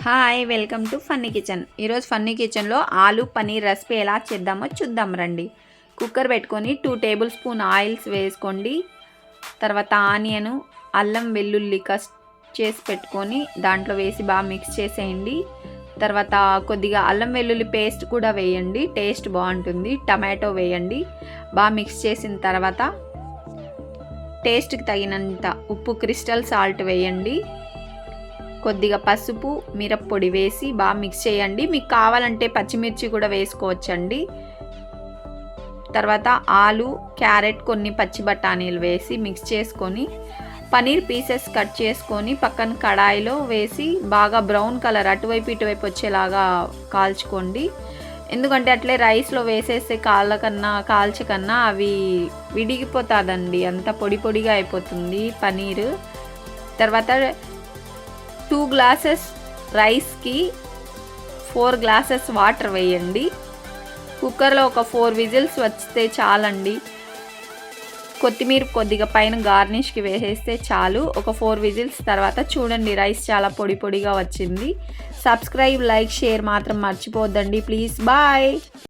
Hi welcome to funny kitchen. ఈరోజు funny కిచెన్లో ఆలు పన్నీర్ రెసిపీ ఎలా చేద్దామో చూద్దాం రండి. కుక్కర్ పెట్టుకొని 2 టేబుల్ స్పూన్ ఆయిల్స్ వేసుకోండి. తర్వాత ఆనియన్, అల్లం వెల్లుల్లి కట్ చేసి పెట్టుకొని దాంట్లో వేసి బాగా మిక్స్ చేసేయండి. తర్వాత కొద్దిగా అల్లం వెల్లుల్లి పేస్ట్ కూడా వేయండి, టేస్ట్ బాగుంటుంది. టమాటో వేయండి. బాగా మిక్స్ చేసిన తర్వాత టేస్ట్కి తగినంత ఉప్పు, క్రిస్టల్ సాల్ట్ వేయండి. కొద్దిగా పసుపు, మిరప్పొడి వేసి బాగా మిక్స్ చేయండి. మీకు కావాలంటే పచ్చిమిర్చి కూడా వేసుకోవచ్చండి. తర్వాత ఆలు, క్యారెట్, కొన్ని పచ్చి బఠానీలు వేసి మిక్స్ చేసుకొని పన్నీర్ పీసెస్ కట్ చేసుకొని పక్కన కడాయిలో వేసి బాగా బ్రౌన్ కలర్ అటువైపు ఇటువైపు వచ్చేలాగా కాల్చుకోండి. ఎందుకంటే అట్లే రైస్లో వేసేస్తే కాల్చకన్నా అవి విడిగిపోతుందండి, అంత పొడి పొడిగా అయిపోతుంది పన్నీరు. తర్వాత 2 గ్లాసెస్ రైస్కి 4 గ్లాసెస్ వాటర్ వేయండి. కుక్కర్లో ఒక 4 విజిల్స్ వస్తే చాలండి. కొత్తిమీర కొద్దిగా పైన గార్నిష్కి వేసేస్తే చాలు. ఒక 4 విజిల్స్ తర్వాత చూడండి, రైస్ చాలా పొడి పొడిగా వచ్చింది. సబ్స్క్రైబ్, లైక్, షేర్ మాత్రం మర్చిపోద్దండి ప్లీజ్. బాయ్.